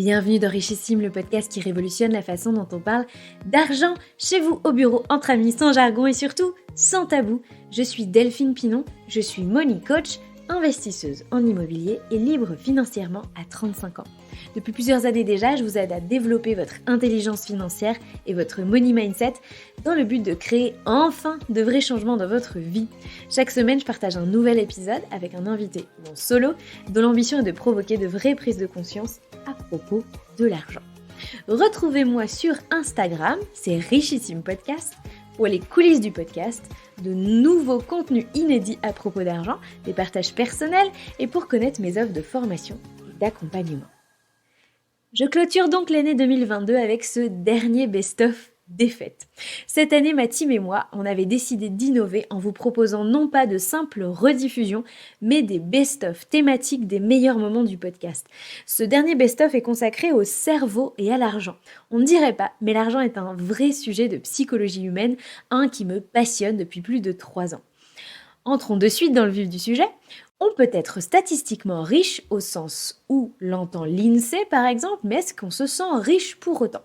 Bienvenue dans Richissime, le podcast qui révolutionne la façon dont on parle d'argent chez vous, au bureau, entre amis, sans jargon et surtout sans tabou. Je suis Delphine Pinon, je suis money coach, investisseuse en immobilier et libre financièrement à 35 ans. Depuis plusieurs années déjà, je vous aide à développer votre intelligence financière et votre money mindset dans le but de créer enfin de vrais changements dans votre vie. Chaque semaine, je partage un nouvel épisode avec un invité ou en solo dont l'ambition est de provoquer de vraies prises de conscience à propos de l'argent. Retrouvez-moi sur Instagram, c'est Richissime Podcast, pour les coulisses du podcast, de nouveaux contenus inédits à propos d'argent, des partages personnels et pour connaître mes offres de formation et d'accompagnement. Je clôture donc l'année 2022 avec ce dernier best-of des fêtes. Cette année, ma team et moi, on avait décidé d'innover en vous proposant non pas de simples rediffusions, mais des best-of thématiques des meilleurs moments du podcast. Ce dernier best-of est consacré au cerveau et à l'argent. On ne dirait pas, mais l'argent est un vrai sujet de psychologie humaine, un qui me passionne depuis plus de 3 ans. Entrons de suite dans le vif du sujet. On peut être statistiquement riche au sens où l'entend l'INSEE par exemple, mais est-ce qu'on se sent riche pour autant ?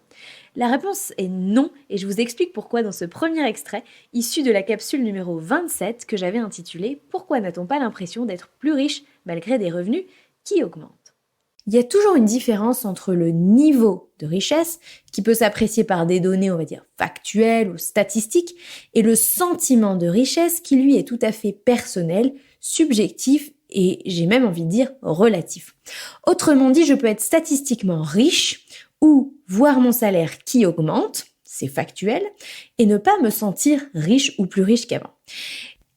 La réponse est non, et je vous explique pourquoi dans ce premier extrait, issu de la capsule numéro 27 que j'avais intitulée « Pourquoi n'a-t-on pas l'impression d'être plus riche malgré des revenus qui augmentent ?» Il y a toujours une différence entre le niveau de richesse, qui peut s'apprécier par des données, on va dire, factuelles ou statistiques, et le sentiment de richesse qui, lui, est tout à fait personnel, subjectif et, j'ai même envie de dire, relatif. Autrement dit, je peux être statistiquement riche ou voir mon salaire qui augmente, c'est factuel, et ne pas me sentir riche ou plus riche qu'avant.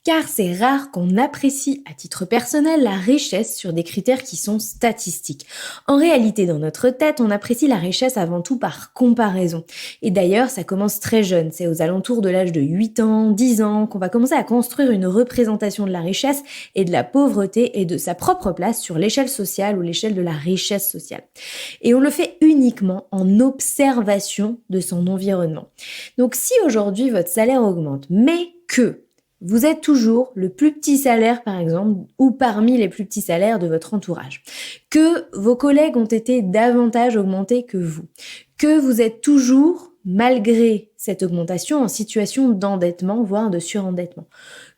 Car c'est rare qu'on apprécie à titre personnel la richesse sur des critères qui sont statistiques. En réalité, dans notre tête, on apprécie la richesse avant tout par comparaison. Et d'ailleurs, ça commence très jeune. C'est aux alentours de l'âge de 8 ans, 10 ans qu'on va commencer à construire une représentation de la richesse et de la pauvreté et de sa propre place sur l'échelle sociale ou l'échelle de la richesse sociale. Et on le fait uniquement en observation de son environnement. Donc si aujourd'hui votre salaire augmente, mais que vous êtes toujours le plus petit salaire, par exemple, ou parmi les plus petits salaires de votre entourage. Que vos collègues ont été davantage augmentés que vous. Que vous êtes toujours, malgré cette augmentation, en situation d'endettement, voire de surendettement.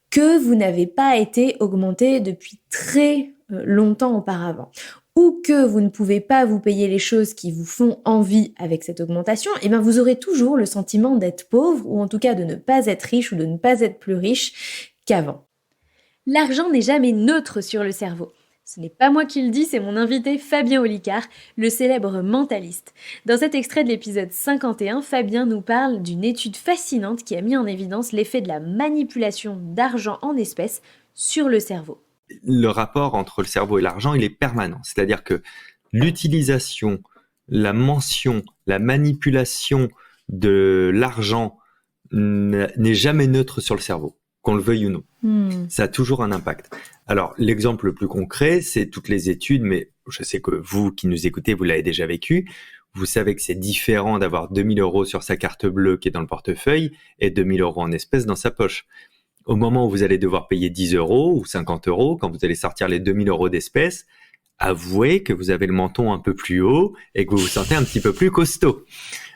Que vous n'avez pas été augmenté depuis très longtemps auparavant. Ou que vous ne pouvez pas vous payer les choses qui vous font envie avec cette augmentation, et bien vous aurez toujours le sentiment d'être pauvre, ou en tout cas de ne pas être riche ou de ne pas être plus riche qu'avant. L'argent n'est jamais neutre sur le cerveau. Ce n'est pas moi qui le dis, c'est mon invité Fabien Olicard, le célèbre mentaliste. Dans cet extrait de l'épisode 51, Fabien nous parle d'une étude fascinante qui a mis en évidence l'effet de la manipulation d'argent en espèces sur le cerveau. Le rapport entre le cerveau et l'argent, il est permanent. C'est-à-dire que l'utilisation, la mention, la manipulation de l'argent n'est jamais neutre sur le cerveau, qu'on le veuille ou non. Ça a toujours un impact. Alors, l'exemple le plus concret, c'est toutes les études, mais je sais que vous qui nous écoutez, vous l'avez déjà vécu. Vous savez que c'est différent d'avoir 2 000 € sur sa carte bleue qui est dans le portefeuille et 2 000 € en espèces dans sa poche. Au moment où vous allez devoir payer 10 € ou 50 €, quand vous allez sortir les 2 000 € d'espèces, avouez que vous avez le menton un peu plus haut et que vous vous sentez un petit peu plus costaud,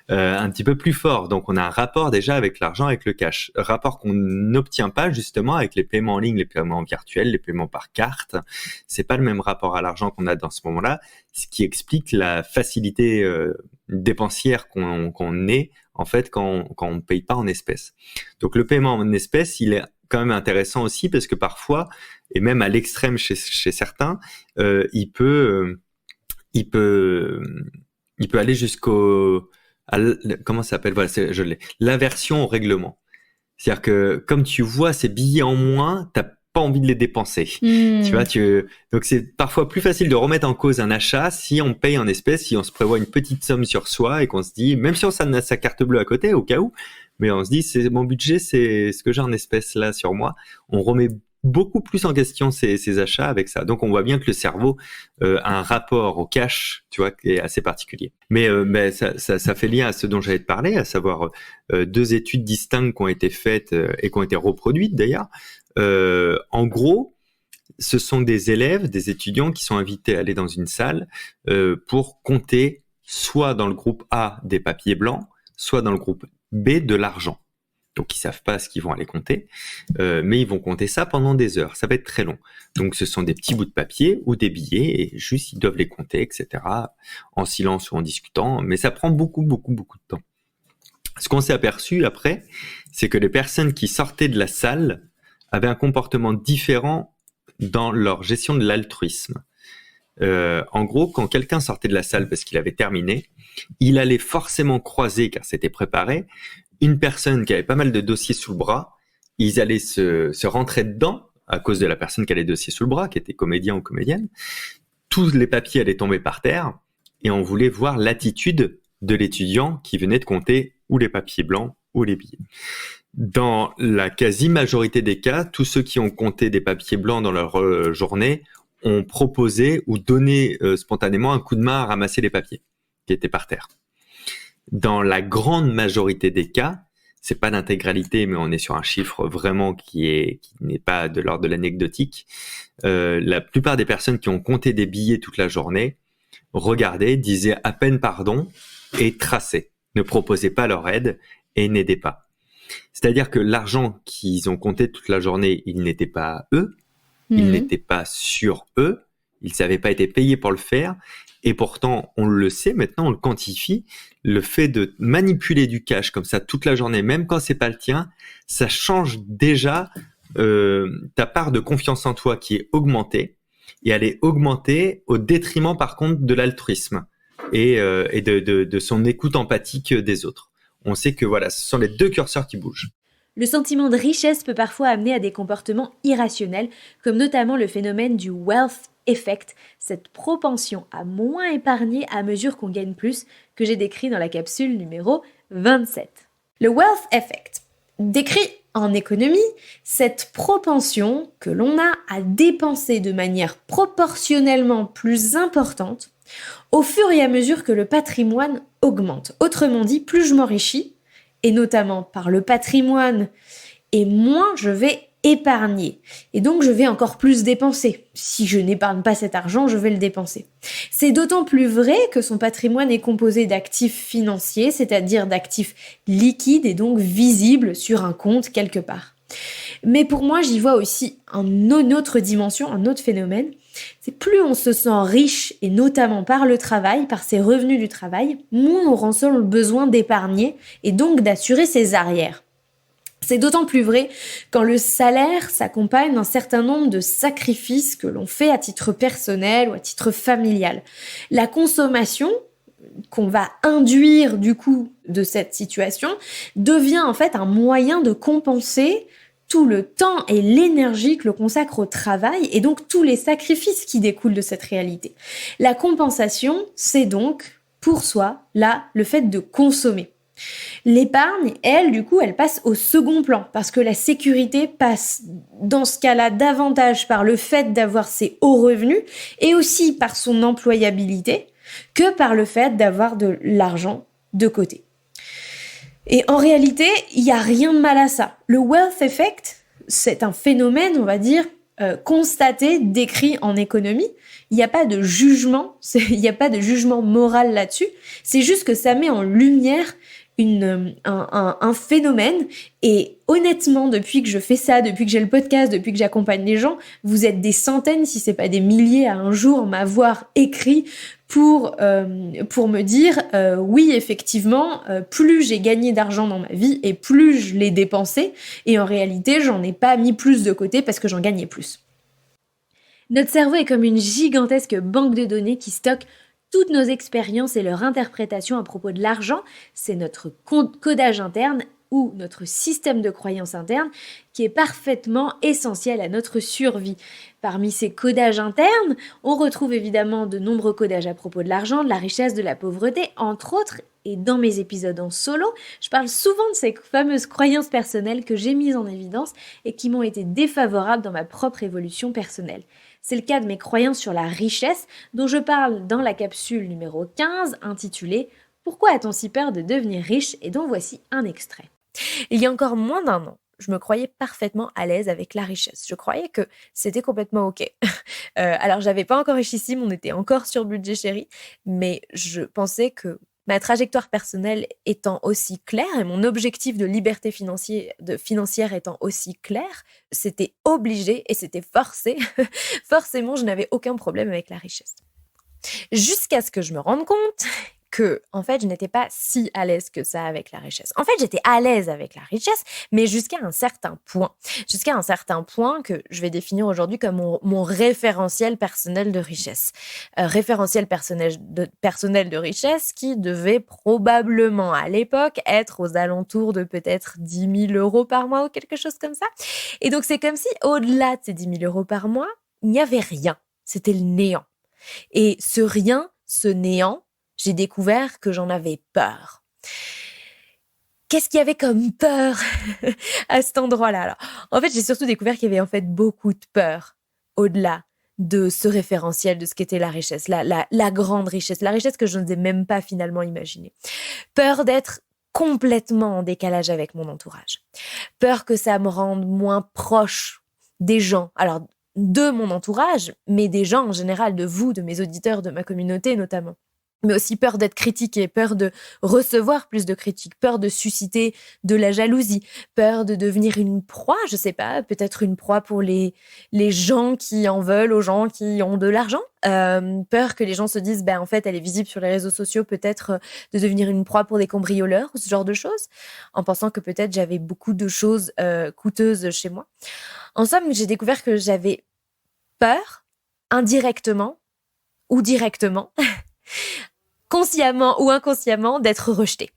un petit peu plus fort. Donc, on a un rapport déjà avec l'argent, avec le cash. Rapport qu'on n'obtient pas justement avec les paiements en ligne, les paiements virtuels, les paiements par carte. C'est pas le même rapport à l'argent qu'on a dans ce moment-là, ce qui explique la facilité dépensière qu'on ait en fait quand on ne paye pas en espèces. Donc, le paiement en espèces, il est quand même intéressant aussi parce que parfois, et même à l'extrême chez certains, il peut aller comment ça s'appelle, voilà, je l'ai, l'aversion au règlement. C'est-à-dire que comme tu vois ces billets en moins, t'as pas envie de les dépenser. Tu vois, donc c'est parfois plus facile de remettre en cause un achat si on paye en espèces, si on se prévoit une petite somme sur soi et qu'on se dit, même si on a sa carte bleue à côté au cas où, mais on se dit, c'est mon budget, c'est ce que j'ai en espèces là sur moi. On remet beaucoup plus en question ces achats avec ça. Donc, on voit bien que le cerveau a un rapport au cash, tu vois, qui est assez particulier. Mais ça fait lien à ce dont j'allais te parler, à savoir 2 études distinctes qui ont été faites et qui ont été reproduites d'ailleurs. En gros, ce sont des élèves, des étudiants qui sont invités à aller dans une salle pour compter soit dans le groupe A des papiers blancs, soit dans le groupe B de l'argent. Donc, ils savent pas ce qu'ils vont aller compter, mais ils vont compter ça pendant des heures. Ça va être très long. Donc, ce sont des petits bouts de papier ou des billets et juste, ils doivent les compter, etc. en silence ou en discutant. Mais ça prend beaucoup de temps. Ce qu'on s'est aperçu après, c'est que les personnes qui sortaient de la salle avaient un comportement différent dans leur gestion de l'altruisme. En gros, quand quelqu'un sortait de la salle parce qu'il avait terminé, il allait forcément croiser, car c'était préparé, une personne qui avait pas mal de dossiers sous le bras. Ils allaient se rentrer dedans à cause de la personne qui avait les dossiers sous le bras, qui était comédien ou comédienne. Tous les papiers allaient tomber par terre et on voulait voir l'attitude de l'étudiant qui venait de compter ou les papiers blancs ou les billets. Dans la quasi-majorité des cas, tous ceux qui ont compté des papiers blancs dans leur journée ont proposé ou donné spontanément un coup de main à ramasser les papiers qui étaient par terre. Dans la grande majorité des cas, c'est pas l'intégralité, mais on est sur un chiffre vraiment qui n'est pas de l'ordre de l'anecdotique. La plupart des personnes qui ont compté des billets toute la journée regardaient, disaient à peine pardon et traçaient, ne proposaient pas leur aide et n'aidaient pas. C'est-à-dire que l'argent qu'ils ont compté toute la journée, il n'était pas eux, il n'était pas sur eux, ils n'avaient pas été payés pour le faire. Et pourtant, on le sait maintenant, on le quantifie, le fait de manipuler du cash comme ça toute la journée, même quand c'est pas le tien, ça change déjà ta part de confiance en toi qui est augmentée, et elle est augmentée au détriment par contre de l'altruisme et de son écoute empathique des autres. On sait que voilà, ce sont les deux curseurs qui bougent. Le sentiment de richesse peut parfois amener à des comportements irrationnels, comme notamment le phénomène du wealth effect, cette propension à moins épargner à mesure qu'on gagne plus, que j'ai décrit dans la capsule numéro 27. Le wealth effect décrit en économie cette propension que l'on a à dépenser de manière proportionnellement plus importante au fur et à mesure que le patrimoine augmente. Autrement dit, plus je m'enrichis, et notamment par le patrimoine, et moins je vais épargner. Et donc, je vais encore plus dépenser. Si je n'épargne pas cet argent, je vais le dépenser. C'est d'autant plus vrai que son patrimoine est composé d'actifs financiers, c'est-à-dire d'actifs liquides et donc visibles sur un compte quelque part. Mais pour moi, j'y vois aussi une autre dimension, un autre phénomène. C'est plus on se sent riche, et notamment par le travail, par ses revenus du travail, moins on ressent le besoin d'épargner et donc d'assurer ses arrières. C'est d'autant plus vrai quand le salaire s'accompagne d'un certain nombre de sacrifices que l'on fait à titre personnel ou à titre familial. La consommation qu'on va induire du coup de cette situation devient en fait un moyen de compenser tout le temps et l'énergie que l'on consacre au travail et donc tous les sacrifices qui découlent de cette réalité. La compensation, c'est donc pour soi, là, le fait de consommer. L'épargne, elle, du coup, elle passe au second plan parce que la sécurité passe dans ce cas-là davantage par le fait d'avoir ses hauts revenus et aussi par son employabilité que par le fait d'avoir de l'argent de côté. Et en réalité, il n'y a rien de mal à ça. Le wealth effect, c'est un phénomène, on va dire, constaté, décrit en économie. Il n'y a pas de jugement, il n'y a pas de jugement moral là-dessus. C'est juste que ça met en lumière un phénomène. Et honnêtement, depuis que je fais ça, depuis que j'ai le podcast, depuis que j'accompagne les gens, vous êtes des centaines, si c'est pas des milliers à un jour, m'avoir écrit pour me dire oui, effectivement, plus j'ai gagné d'argent dans ma vie et plus je l'ai dépensé. Et en réalité, j'en ai pas mis plus de côté parce que j'en gagnais plus. Notre cerveau est comme une gigantesque banque de données qui stocke toutes nos expériences et leur interprétation à propos de l'argent. C'est notre codage interne ou notre système de croyances interne qui est parfaitement essentiel à notre survie. Parmi ces codages internes, on retrouve évidemment de nombreux codages à propos de l'argent, de la richesse, de la pauvreté, entre autres. Et dans mes épisodes en solo, je parle souvent de ces fameuses croyances personnelles que j'ai mises en évidence et qui m'ont été défavorables dans ma propre évolution personnelle. C'est le cas de mes croyances sur la richesse dont je parle dans la capsule numéro 15 intitulée « Pourquoi a-t-on si peur de devenir riche ?» et dont voici un extrait. Il y a encore moins d'un an, je me croyais parfaitement à l'aise avec la richesse. Je croyais que c'était complètement OK. Alors, j'avais pas encore Richissime, on était encore sur Budget Chéri, mais je pensais que ma trajectoire personnelle étant aussi claire et mon objectif de liberté financière étant aussi clair, c'était obligé et c'était forcé. Forcément, je n'avais aucun problème avec la richesse. Jusqu'à ce que je me rende compte que, en fait, je n'étais pas si à l'aise que ça avec la richesse. En fait, j'étais à l'aise avec la richesse, mais jusqu'à un certain point. Jusqu'à un certain point que je vais définir aujourd'hui comme mon référentiel personnel de richesse. Référentiel personnel de richesse qui devait probablement, à l'époque, être aux alentours de peut-être 10 000 euros par mois ou quelque chose comme ça. Et donc, c'est comme si, au-delà de ces 10 000 euros par mois, il n'y avait rien. C'était le néant. Et ce rien, ce néant, j'ai découvert que j'en avais peur. Qu'est-ce qu'il y avait comme peur à cet endroit-là? Alors, en fait, j'ai surtout découvert qu'il y avait en fait beaucoup de peur au-delà de ce référentiel de ce qu'était la richesse, la grande richesse, la richesse que je n'osais même pas finalement imaginer. Peur d'être complètement en décalage avec mon entourage. Peur que ça me rende moins proche des gens. Alors, de mon entourage, mais des gens en général, de vous, de mes auditeurs, de ma communauté notamment. Mais aussi peur d'être critiqué, peur de recevoir plus de critiques, peur de susciter de la jalousie, peur de devenir une proie, je sais pas, peut-être une proie pour les gens qui en veulent aux gens qui ont de l'argent. Peur que les gens se disent, en fait, elle est visible sur les réseaux sociaux, peut-être de devenir une proie pour des cambrioleurs, ce genre de choses, en pensant que peut-être j'avais beaucoup de choses coûteuses chez moi. En somme, j'ai découvert que j'avais peur, indirectement ou directement, consciemment ou inconsciemment, d'être rejetée.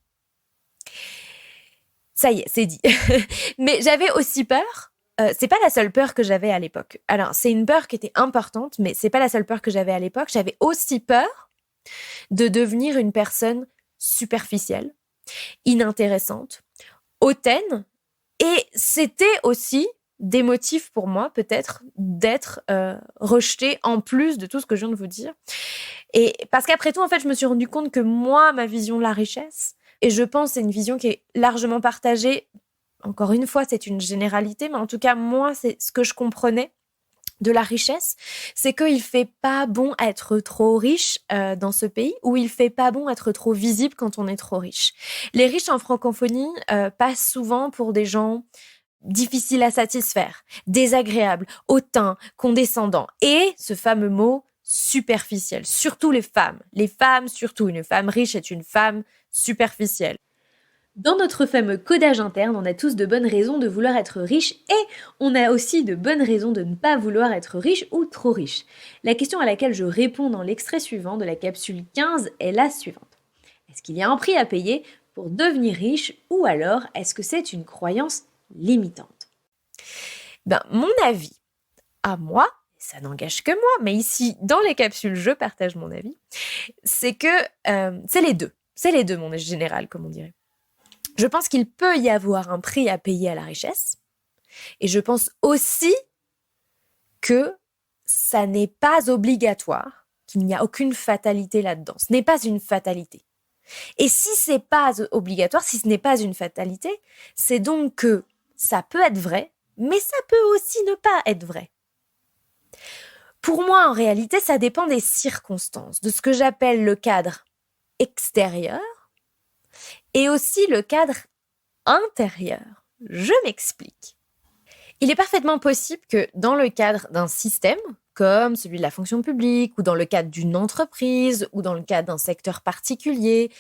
Ça y est, c'est dit. Mais j'avais aussi peur, c'est pas la seule peur que j'avais à l'époque. Alors, c'est une peur qui était importante, mais c'est pas la seule peur que j'avais à l'époque. J'avais aussi peur de devenir une personne superficielle, inintéressante, hautaine, et c'était aussi des motifs pour moi, peut-être, d'être rejetée en plus de tout ce que je viens de vous dire. Et parce qu'après tout, en fait, je me suis rendu compte que moi, ma vision de la richesse, et je pense que c'est une vision qui est largement partagée, encore une fois, c'est une généralité, mais en tout cas, moi, c'est ce que je comprenais de la richesse, c'est qu'il fait pas bon être trop riche dans ce pays, ou il fait pas bon être trop visible quand on est trop riche. Les riches en francophonie passent souvent pour des gens difficiles à satisfaire, désagréables, hautains, condescendants, et ce fameux mot superficiel, surtout les femmes. Les femmes, surtout, une femme riche est une femme superficielle. Dans notre fameux codage interne, on a tous de bonnes raisons de vouloir être riche et on a aussi de bonnes raisons de ne pas vouloir être riche ou trop riche. La question à laquelle je réponds dans l'extrait suivant de la capsule 15 est la suivante. Est-ce qu'il y a un prix à payer pour devenir riche ou alors est-ce que c'est une croyance limitante? Mon avis, à moi, ça n'engage que moi, mais ici, dans les capsules, je partage mon avis, c'est que c'est les deux. C'est les deux, mon général, comme on dirait. Je pense qu'il peut y avoir un prix à payer à la richesse, et je pense aussi que ça n'est pas obligatoire, qu'il n'y a aucune fatalité là-dedans. Ce n'est pas une fatalité. Et si c'est pas obligatoire, si ce n'est pas une fatalité, c'est donc que ça peut être vrai, mais ça peut aussi ne pas être vrai. Pour moi, en réalité, ça dépend des circonstances, de ce que j'appelle le cadre extérieur et aussi le cadre intérieur. Je m'explique. Il est parfaitement possible que dans le cadre d'un système, comme celui de la fonction publique, ou dans le cadre d'une entreprise, ou dans le cadre d'un secteur particulier,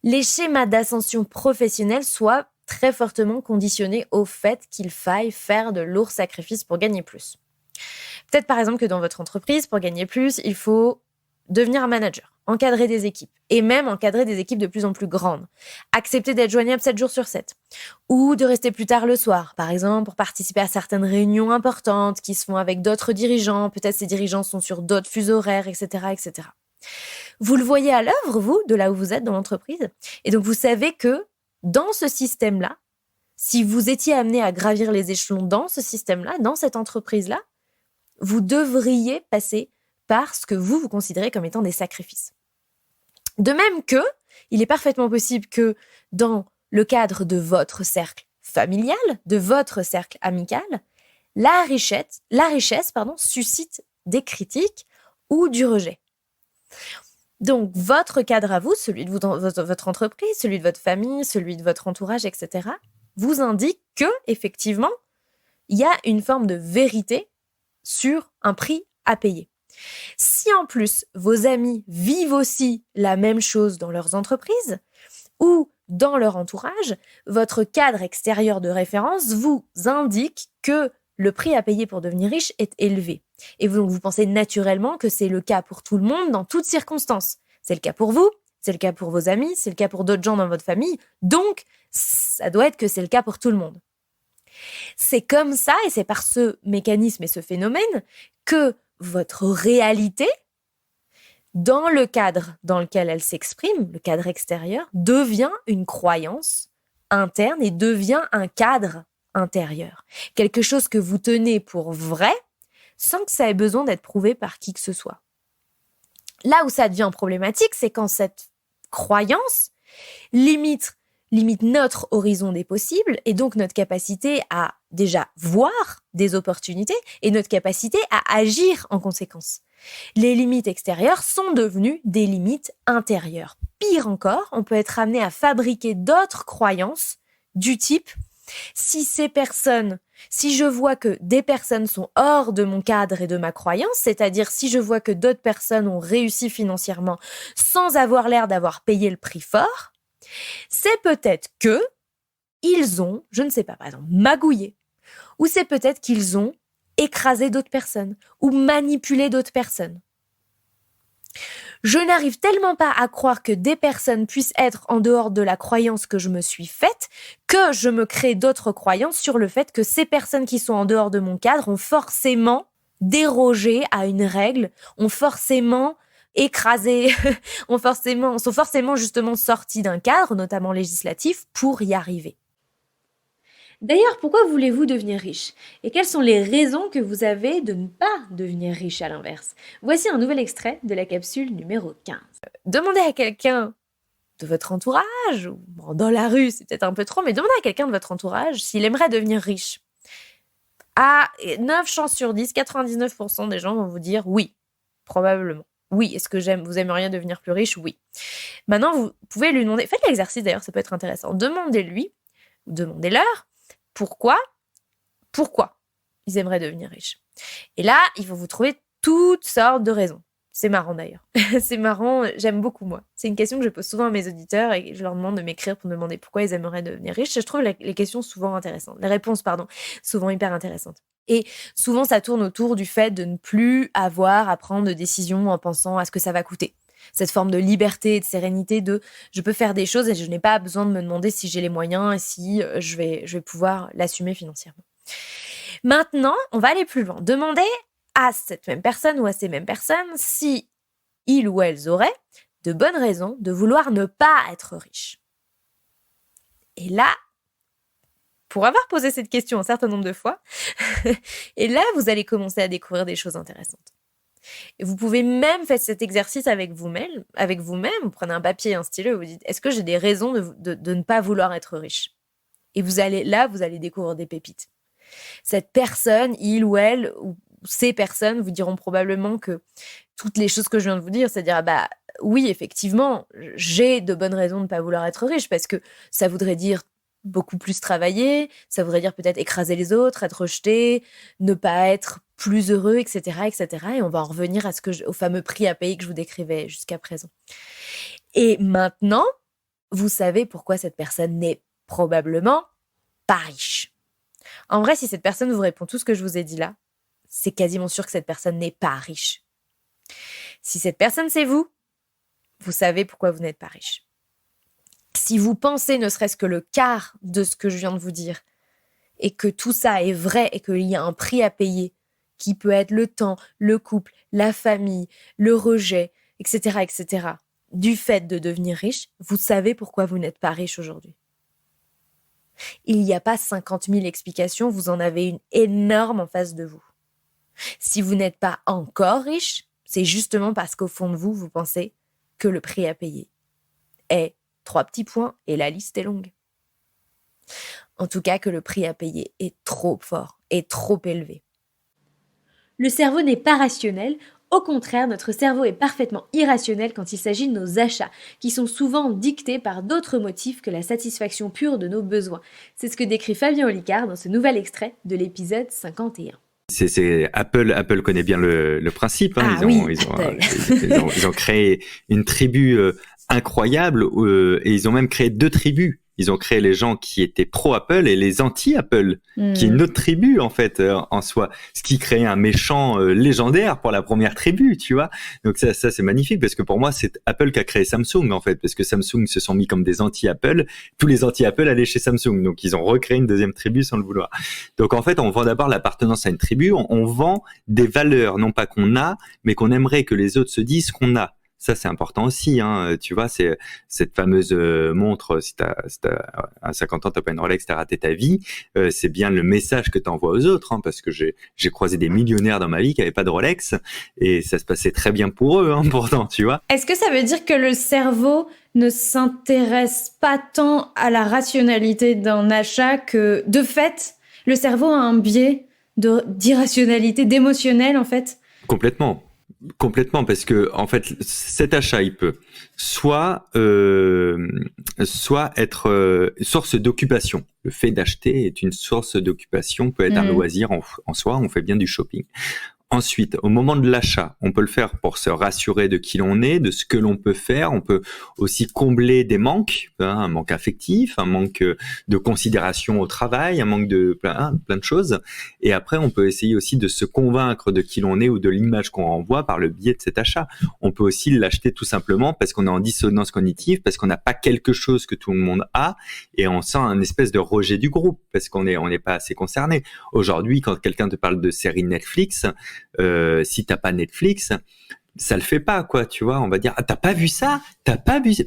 les schémas d'ascension professionnelle soient très fortement conditionnés au fait qu'il faille faire de lourds sacrifices pour gagner plus. Peut-être par exemple que dans votre entreprise, pour gagner plus, il faut devenir un manager, encadrer des équipes, et même encadrer des équipes de plus en plus grandes, accepter d'être joignable 7 jours sur 7, ou de rester plus tard le soir, par exemple pour participer à certaines réunions importantes qui se font avec d'autres dirigeants, peut-être ces dirigeants sont sur d'autres fuseaux horaires, etc., etc. Vous le voyez à l'œuvre, vous, de là où vous êtes dans l'entreprise, et donc vous savez que dans ce système-là, si vous étiez amené à gravir les échelons dans ce système-là, dans cette entreprise-là, vous devriez passer par ce que vous considérez comme étant des sacrifices. De même que, il est parfaitement possible que dans le cadre de votre cercle familial, de votre cercle amical, la richesse, suscite des critiques ou du rejet. Donc, votre cadre à vous, celui de votre entreprise, celui de votre famille, celui de votre entourage, etc., vous indique que, effectivement, il y a une forme de vérité sur un prix à payer. Si en plus, vos amis vivent aussi la même chose dans leurs entreprises ou dans leur entourage, votre cadre extérieur de référence vous indique que le prix à payer pour devenir riche est élevé. Et vous pensez naturellement que c'est le cas pour tout le monde dans toutes circonstances. C'est le cas pour vous, c'est le cas pour vos amis, c'est le cas pour d'autres gens dans votre famille. Donc, ça doit être que c'est le cas pour tout le monde. C'est comme ça, et c'est par ce mécanisme et ce phénomène que votre réalité, dans le cadre dans lequel elle s'exprime, le cadre extérieur, devient une croyance interne et devient un cadre intérieur. Quelque chose que vous tenez pour vrai sans que ça ait besoin d'être prouvé par qui que ce soit. Là où ça devient problématique, c'est quand cette croyance limite notre horizon des possibles et donc notre capacité à déjà voir des opportunités et notre capacité à agir en conséquence. Les limites extérieures sont devenues des limites intérieures. Pire encore, on peut être amené à fabriquer d'autres croyances du type si je vois que des personnes sont hors de mon cadre et de ma croyance, c'est-à-dire si je vois que d'autres personnes ont réussi financièrement sans avoir l'air d'avoir payé le prix fort, c'est peut-être que ils ont, je ne sais pas, par exemple, magouillé, ou c'est peut-être qu'ils ont écrasé d'autres personnes ou manipulé d'autres personnes. Je n'arrive tellement pas à croire que des personnes puissent être en dehors de la croyance que je me suis faite que je me crée d'autres croyances sur le fait que ces personnes qui sont en dehors de mon cadre ont forcément dérogé à une règle, ont forcément écrasé, sont forcément justement sortis d'un cadre, notamment législatif, pour y arriver. D'ailleurs, pourquoi voulez-vous devenir riche? Et quelles sont les raisons que vous avez de ne pas devenir riche à l'inverse? Voici un nouvel extrait de la capsule numéro 15. Demandez à quelqu'un de votre entourage, ou dans la rue, c'est peut-être un peu trop, mais demandez à quelqu'un de votre entourage s'il aimerait devenir riche. À 9 chances sur 10, 99% des gens vont vous dire oui, probablement. Oui, est-ce que vous aimeriez devenir plus riche? Oui. Maintenant, vous pouvez lui demander, faites l'exercice d'ailleurs, ça peut être intéressant. Demandez-lui, ou demandez-leur, pourquoi ils aimeraient devenir riches. Et là, ils vont vous trouver toutes sortes de raisons. C'est marrant d'ailleurs. C'est marrant, j'aime beaucoup moi. C'est une question que je pose souvent à mes auditeurs et je leur demande de m'écrire pour me demander pourquoi ils aimeraient devenir riches. Je trouve les questions souvent intéressantes. Les réponses, souvent hyper intéressantes. Et souvent, ça tourne autour du fait de ne plus avoir à prendre de décisions en pensant à ce que ça va coûter. Cette forme de liberté et de sérénité de je peux faire des choses et je n'ai pas besoin de me demander si j'ai les moyens et si je vais pouvoir l'assumer financièrement. Maintenant, on va aller plus loin. Demandez à cette même personne ou à ces mêmes personnes si ils ou elles auraient de bonnes raisons de vouloir ne pas être riches. Et là, pour avoir posé cette question un certain nombre de fois, et là, vous allez commencer à découvrir des choses intéressantes. Et vous pouvez même faire cet exercice avec vous-même. Vous prenez un papier et un stylo et vous dites « Est-ce que j'ai des raisons de ne pas vouloir être riche ?» Et vous allez découvrir des pépites. Cette personne, il ou elle, ou ces personnes vous diront probablement que toutes les choses que je viens de vous dire, c'est-à-dire oui, effectivement, j'ai de bonnes raisons de ne pas vouloir être riche parce que ça voudrait dire beaucoup plus travailler, ça voudrait dire peut-être écraser les autres, être rejeté, ne pas être plus heureux, etc., etc. Et on va en revenir au fameux prix à payer que je vous décrivais jusqu'à présent. Et maintenant, vous savez pourquoi cette personne n'est probablement pas riche. En vrai, si cette personne vous répond tout ce que je vous ai dit là, c'est quasiment sûr que cette personne n'est pas riche. Si cette personne, c'est vous, vous savez pourquoi vous n'êtes pas riche. Si vous pensez ne serait-ce que le quart de ce que je viens de vous dire, et que tout ça est vrai et qu'il y a un prix à payer, qui peut être le temps, le couple, la famille, le rejet, etc., etc., du fait de devenir riche, vous savez pourquoi vous n'êtes pas riche aujourd'hui. Il n'y a pas 50 000 explications, vous en avez une énorme en face de vous. Si vous n'êtes pas encore riche, c'est justement parce qu'au fond de vous, vous pensez que le prix à payer est 3 petits points et la liste est longue. En tout cas que le prix à payer est trop fort et trop élevé. Le cerveau n'est pas rationnel. Au contraire, notre cerveau est parfaitement irrationnel quand il s'agit de nos achats, qui sont souvent dictés par d'autres motifs que la satisfaction pure de nos besoins. C'est ce que décrit Fabien Olicard dans ce nouvel extrait de l'épisode 51. C'est Apple connaît bien le principe. Hein. Ils ont créé une tribu incroyable et ils ont même créé 2 tribus. Ils ont créé les gens qui étaient pro-Apple et les anti-Apple, qui est une autre tribu en fait en soi, ce qui crée un méchant légendaire pour la première tribu, tu vois. Donc ça c'est magnifique parce que pour moi c'est Apple qui a créé Samsung en fait, parce que Samsung se sont mis comme des anti-Apple, tous les anti-Apple allaient chez Samsung, donc ils ont recréé une deuxième tribu sans le vouloir. Donc en fait on vend d'abord l'appartenance à une tribu, on vend des valeurs non pas qu'on a, mais qu'on aimerait que les autres se disent qu'on a. Ça, c'est important aussi, hein. Tu vois, c'est cette fameuse montre, si t'as à 50 ans, t'as pas une Rolex, t'as raté ta vie. C'est bien le message que t'envoies aux autres, hein, parce que j'ai croisé des millionnaires dans ma vie qui avaient pas de Rolex et ça se passait très bien pour eux, hein, pourtant, tu vois. Est-ce que ça veut dire que le cerveau ne s'intéresse pas tant à la rationalité d'un achat que, de fait, le cerveau a un biais d'irrationalité, d'émotionnel, en fait? Complètement, parce que en fait, cet achat, il peut soit être source d'occupation. Le fait d'acheter est une source d'occupation, peut être un loisir en soi. On fait bien du shopping. Ensuite, au moment de l'achat, on peut le faire pour se rassurer de qui l'on est, de ce que l'on peut faire. On peut aussi combler des manques, hein, un manque affectif, un manque de considération au travail, un manque de plein de choses. Et après, on peut essayer aussi de se convaincre de qui l'on est ou de l'image qu'on renvoie par le biais de cet achat. On peut aussi l'acheter tout simplement parce qu'on est en dissonance cognitive, parce qu'on n'a pas quelque chose que tout le monde a et on sent un espèce de rejet du groupe parce qu'on n'est pas assez concerné. Aujourd'hui, quand quelqu'un te parle de série Netflix, si t'as pas Netflix, ça le fait pas, quoi, tu vois. On va dire, ah, t'as pas vu ça,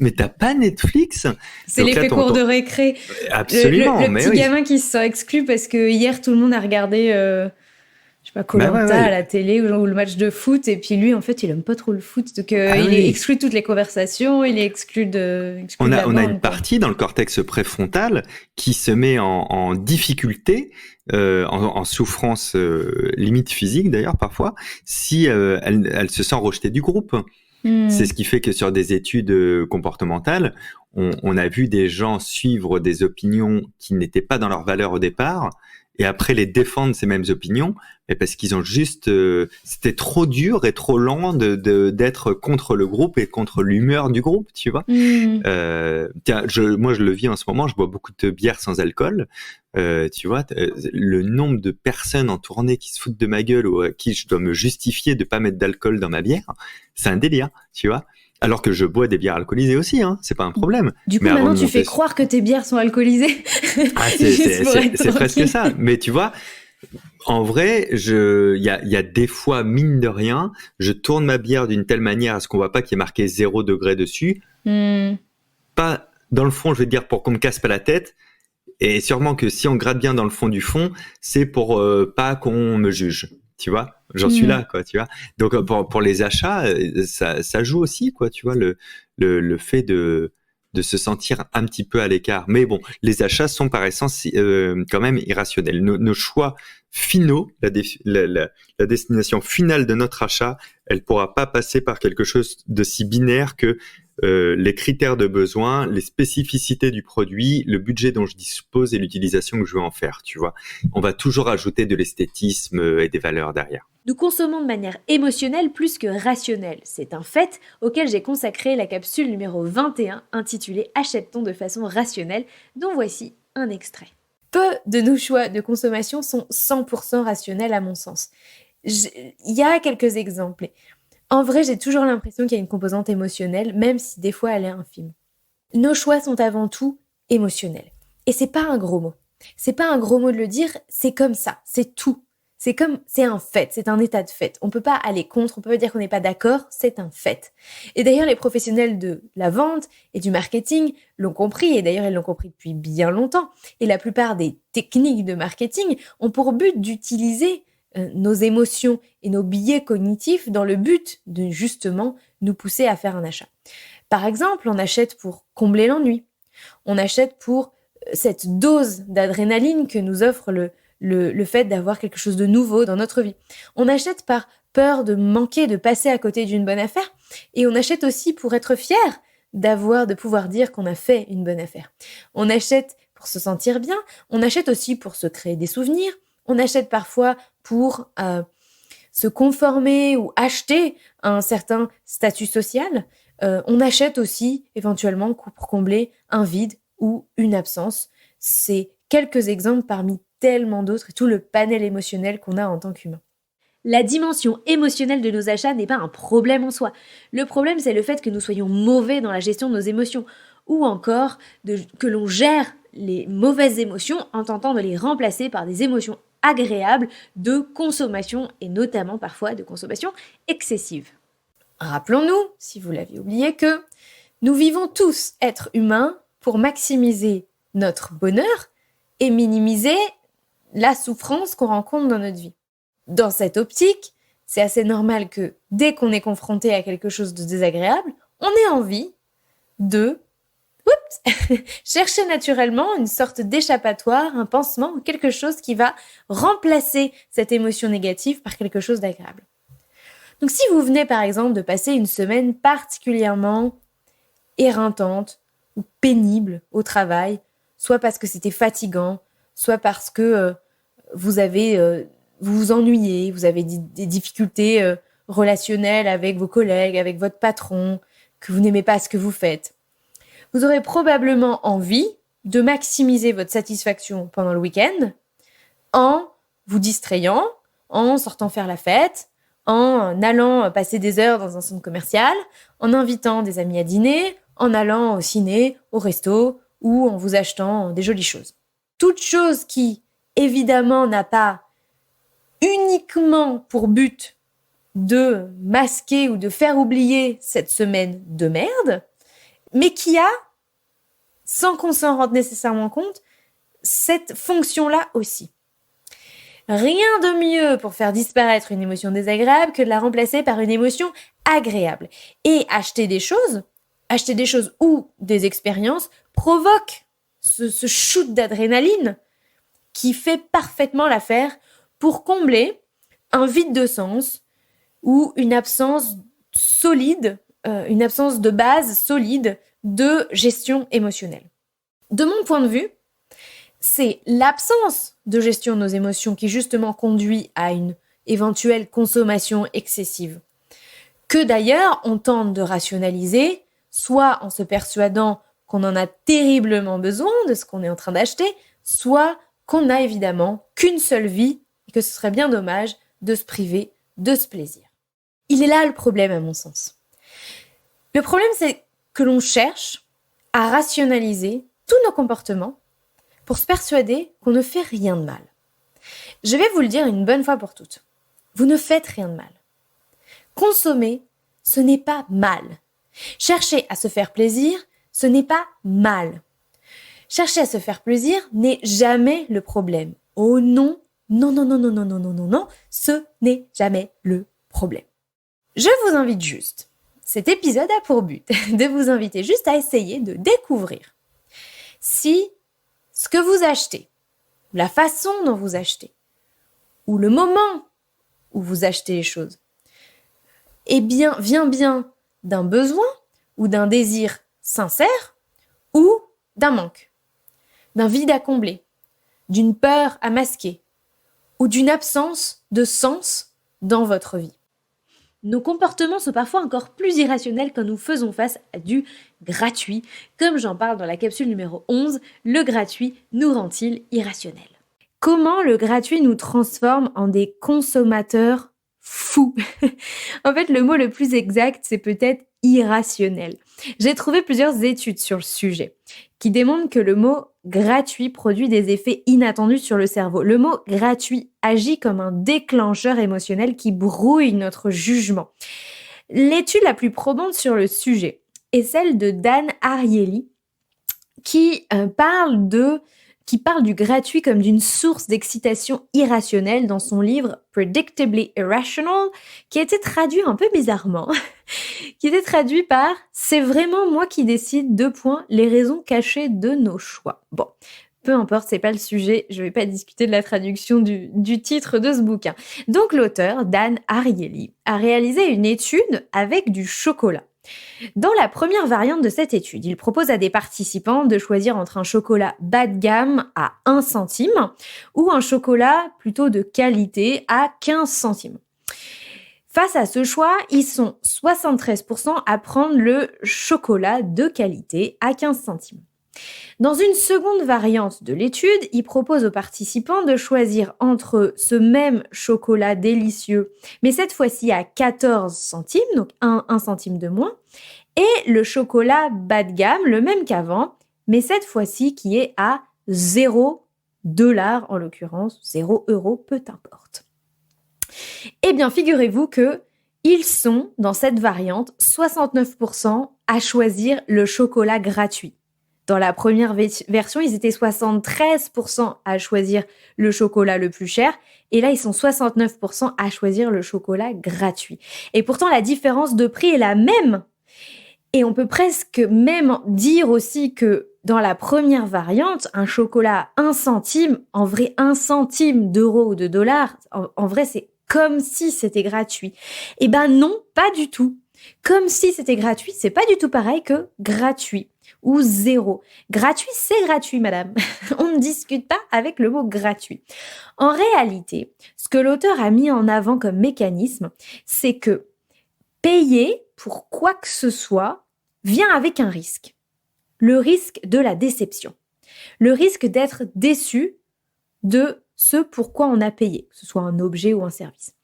mais t'as pas Netflix. C'est donc l'effet cours de récré. Absolument. Le petit gamin qui se sent exclu parce que hier tout le monde a regardé, je sais pas, Koh-Lanta à la télé ou le match de foot, et puis lui, en fait, il aime pas trop le foot, donc il est exclu de toutes les conversations, il est exclu de. On a une partie dans le cortex préfrontal qui se met en difficulté. En souffrance limite physique d'ailleurs parfois, si elle se sent rejetée du groupe. C'est ce qui fait que sur des études comportementales, on a vu des gens suivre des opinions qui n'étaient pas dans leurs valeurs au départ, et après les défendre ces mêmes opinions, mais parce qu'ils ont juste, c'était trop dur et trop lent d'être contre le groupe et contre l'humeur du groupe, tu vois. Tiens, moi je le vis en ce moment, je bois beaucoup de bière sans alcool. Tu vois, le nombre de personnes en tournée qui se foutent de ma gueule ou à qui je dois me justifier de pas mettre d'alcool dans ma bière, c'est un délire, tu vois. Alors que je bois des bières alcoolisées aussi, hein, c'est pas un problème. Du coup, maintenant, tu fais croire que tes bières sont alcoolisées. Ah, c'est presque ça. Mais tu vois, en vrai, il y a des fois, mine de rien, je tourne ma bière d'une telle manière à ce qu'on voit pas qu'il y ait marqué 0 degré dessus. Pas, dans le fond, je veux dire, pour qu'on me casse pas la tête. Et sûrement que si on gratte bien dans le fond du fond, c'est pour pas qu'on me juge. Tu vois, j'en suis là, quoi, tu vois. Donc pour les achats, ça joue aussi, quoi, tu vois, le fait de se sentir un petit peu à l'écart. Mais bon, les achats sont par essence quand même irrationnels. Nos choix finaux, la destination finale de notre achat, elle pourra pas passer par quelque chose de si binaire que les critères de besoin, les spécificités du produit, le budget dont je dispose et l'utilisation que je veux en faire, tu vois. On va toujours ajouter de l'esthétisme et des valeurs derrière. Nous consommons de manière émotionnelle plus que rationnelle. C'est un fait auquel j'ai consacré la capsule numéro 21 intitulée « Achète-t-on de façon rationnelle ?» dont voici un extrait. Peu de nos choix de consommation sont 100% rationnels à mon sens. Il y a quelques exemples. En vrai, j'ai toujours l'impression qu'il y a une composante émotionnelle, même si des fois elle est infime. Nos choix sont avant tout émotionnels. Et c'est pas un gros mot. C'est pas un gros mot de le dire, c'est comme ça, c'est tout. C'est un fait, c'est un état de fait. On peut pas aller contre, on peut pas dire qu'on n'est pas d'accord, c'est un fait. Et d'ailleurs, les professionnels de la vente et du marketing l'ont compris, et d'ailleurs, ils l'ont compris depuis bien longtemps. Et la plupart des techniques de marketing ont pour but d'utiliser nos émotions et nos biais cognitifs dans le but de justement nous pousser à faire un achat. Par exemple, on achète pour combler l'ennui. On achète pour cette dose d'adrénaline que nous offre le fait d'avoir quelque chose de nouveau dans notre vie. On achète par peur de manquer, de passer à côté d'une bonne affaire, et on achète aussi pour être fier de pouvoir dire qu'on a fait une bonne affaire. On achète pour se sentir bien, on achète aussi pour se créer des souvenirs, on achète parfois pour se conformer ou acheter un certain statut social, on achète aussi éventuellement pour combler un vide ou une absence. C'est quelques exemples parmi tellement d'autres et tout le panel émotionnel qu'on a en tant qu'humain. La dimension émotionnelle de nos achats n'est pas un problème en soi. Le problème, c'est le fait que nous soyons mauvais dans la gestion de nos émotions, ou encore que l'on gère les mauvaises émotions en tentant de les remplacer par des émotions agréables de consommation, et notamment parfois de consommation excessive. Rappelons-nous, si vous l'aviez oublié, que nous vivons tous, êtres humains, pour maximiser notre bonheur et minimiser la souffrance qu'on rencontre dans notre vie. Dans cette optique, c'est assez normal que dès qu'on est confronté à quelque chose de désagréable, on ait envie de chercher naturellement une sorte d'échappatoire, un pansement, quelque chose qui va remplacer cette émotion négative par quelque chose d'agréable. Donc si vous venez par exemple de passer une semaine particulièrement éreintante ou pénible au travail, soit parce que c'était fatigant, soit parce que vous vous ennuyez, vous avez des difficultés relationnelles avec vos collègues, avec votre patron, que vous n'aimez pas ce que vous faites. Vous aurez probablement envie de maximiser votre satisfaction pendant le week-end en vous distrayant, en sortant faire la fête, en allant passer des heures dans un centre commercial, en invitant des amis à dîner, en allant au ciné, au resto ou en vous achetant des jolies choses. Toute chose qui, évidemment, n'a pas uniquement pour but de masquer ou de faire oublier cette semaine de merde, mais qui a, sans qu'on s'en rende nécessairement compte, cette fonction-là aussi. Rien de mieux pour faire disparaître une émotion désagréable que de la remplacer par une émotion agréable. Et acheter des choses ou des expériences provoque ce shoot d'adrénaline qui fait parfaitement l'affaire pour combler un vide de sens ou une absence solide, une absence de base solide de gestion émotionnelle. De mon point de vue, c'est l'absence de gestion de nos émotions qui justement conduit à une éventuelle consommation excessive, que d'ailleurs on tente de rationaliser, soit en se persuadant qu'on en a terriblement besoin de ce qu'on est en train d'acheter, soit qu'on n'a évidemment qu'une seule vie et que ce serait bien dommage de se priver de ce plaisir. Il est là le problème à mon sens. Le problème, c'est que l'on cherche à rationaliser tous nos comportements pour se persuader qu'on ne fait rien de mal. Je vais vous le dire une bonne fois pour toutes. Vous ne faites rien de mal. Consommer, ce n'est pas mal. Chercher à se faire plaisir, ce n'est pas mal. Chercher à se faire plaisir n'est jamais le problème. Oh non, non, non, non, non, non, non, non, non, non, ce n'est jamais le problème. Je vous invite juste, cet épisode a pour but de vous inviter juste à essayer de découvrir si ce que vous achetez, la façon dont vous achetez, ou le moment où vous achetez les choses, vient bien d'un besoin ou d'un désir sincère ou d'un manque, d'un vide à combler, d'une peur à masquer ou d'une absence de sens dans votre vie. Nos comportements sont parfois encore plus irrationnels quand nous faisons face à du gratuit. Comme j'en parle dans la capsule numéro 11, le gratuit nous rend-il irrationnels? Comment le gratuit nous transforme en des consommateurs fous? En fait, le mot le plus exact, c'est peut-être irrationnel. J'ai trouvé plusieurs études sur le sujet qui démontrent que le mot gratuit produit des effets inattendus sur le cerveau. Le mot gratuit agit comme un déclencheur émotionnel qui brouille notre jugement. L'étude la plus probante sur le sujet est celle de Dan Ariely qui parle de qui parle du gratuit comme d'une source d'excitation irrationnelle dans son livre Predictably Irrational, qui a été traduit un peu bizarrement, qui était traduit par « C'est vraiment moi qui décide, les raisons cachées de nos choix ». Bon, peu importe, c'est pas le sujet, je vais pas discuter de la traduction du titre de ce bouquin. Donc l'auteur, Dan Ariely, a réalisé une étude avec du chocolat. Dans la première variante de cette étude, il propose à des participants de choisir entre un chocolat bas de gamme à 1 centime ou un chocolat plutôt de qualité à 15 centimes. Face à ce choix, ils sont 73% à prendre le chocolat de qualité à 15 centimes. Dans une seconde variante de l'étude, il propose aux participants de choisir entre ce même chocolat délicieux, mais cette fois-ci à 14 centimes, donc 1 centime de moins, et le chocolat bas de gamme, le même qu'avant, mais cette fois-ci qui est à 0 $ en l'occurrence, 0 €, peu importe. Eh bien, figurez-vous que ils sont, dans cette variante, 69% à choisir le chocolat gratuit. Dans la première version, ils étaient 73% à choisir le chocolat le plus cher. Et là, ils sont 69% à choisir le chocolat gratuit. Et pourtant, la différence de prix est la même. Et on peut presque même dire aussi que dans la première variante, un chocolat à 1 centime, en vrai 1 centime d'euro ou de dollar, en vrai, c'est comme si c'était gratuit. Eh ben non, pas du tout. Comme si c'était gratuit, c'est pas du tout pareil que gratuit. Ou 0. Gratuit, c'est gratuit, madame. On ne discute pas avec le mot gratuit. En réalité, ce que l'auteur a mis en avant comme mécanisme, c'est que payer pour quoi que ce soit vient avec un risque. Le risque de la déception. Le risque d'être déçu de ce pourquoi on a payé, que ce soit un objet ou un service.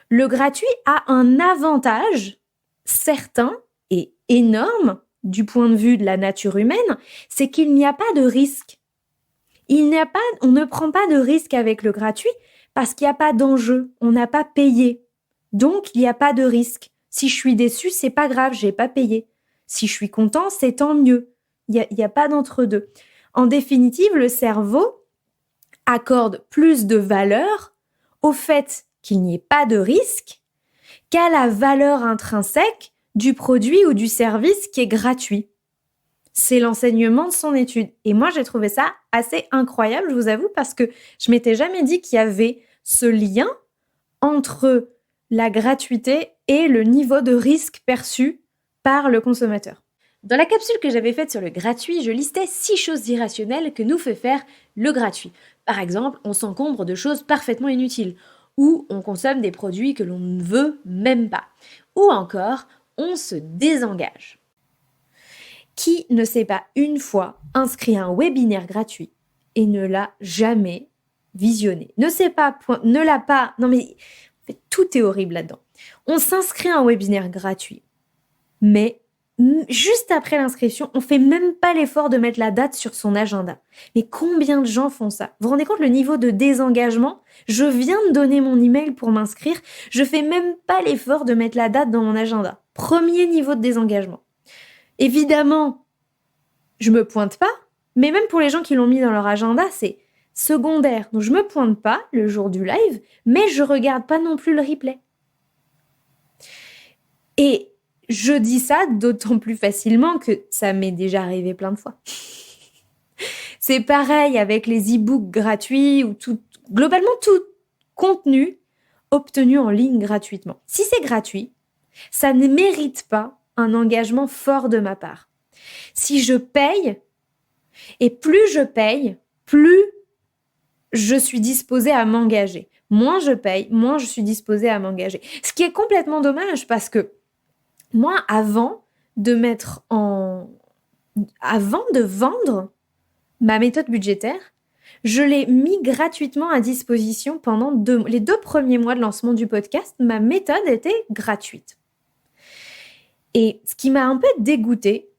Le gratuit a un avantage certain et énorme du point de vue de la nature humaine, c'est qu'il n'y a pas de risque. On ne prend pas de risque avec le gratuit parce qu'il n'y a pas d'enjeu, on n'a pas payé. Donc, il n'y a pas de risque. Si je suis déçue, c'est pas grave, j'ai pas payé. Si je suis content, c'est tant mieux. Il y a pas d'entre-deux. En définitive, le cerveau accorde plus de valeur au fait qu'il n'y ait pas de risque qu'à la valeur intrinsèque du produit ou du service qui est gratuit. C'est l'enseignement de son étude. Et moi, j'ai trouvé ça assez incroyable, je vous avoue, parce que je m'étais jamais dit qu'il y avait ce lien entre la gratuité et le niveau de risque perçu par le consommateur. Dans la capsule que j'avais faite sur le gratuit, je listais 6 choses irrationnelles que nous fait faire le gratuit. Par exemple, on s'encombre de choses parfaitement inutiles, ou on consomme des produits que l'on ne veut même pas, ou encore, on se désengage. Qui ne s'est pas une fois inscrit à un webinaire gratuit et ne l'a jamais visionné? Non mais tout est horrible là-dedans. On s'inscrit à un webinaire gratuit, mais juste après l'inscription, on fait même pas l'effort de mettre la date sur son agenda. Mais combien de gens font ça? Vous vous rendez compte le niveau de désengagement? Je viens de donner mon email pour m'inscrire, je fais même pas l'effort de mettre la date dans mon agenda. Premier niveau de désengagement. Évidemment, je me pointe pas, mais même pour les gens qui l'ont mis dans leur agenda, c'est secondaire. Donc je me pointe pas le jour du live, mais je regarde pas non plus le replay. Et je dis ça d'autant plus facilement que ça m'est déjà arrivé plein de fois. C'est pareil avec les e-books gratuits ou globalement tout contenu obtenu en ligne gratuitement. Si c'est gratuit, ça ne mérite pas un engagement fort de ma part. Si je paye, et plus je paye, plus je suis disposée à m'engager. Moins je paye, moins je suis disposée à m'engager. Ce qui est complètement dommage parce que moi, avant de vendre ma méthode budgétaire, je l'ai mis gratuitement à disposition pendant les 2 premiers mois de lancement du podcast. Ma méthode était gratuite. Et ce qui m'a un peu dégoûtée,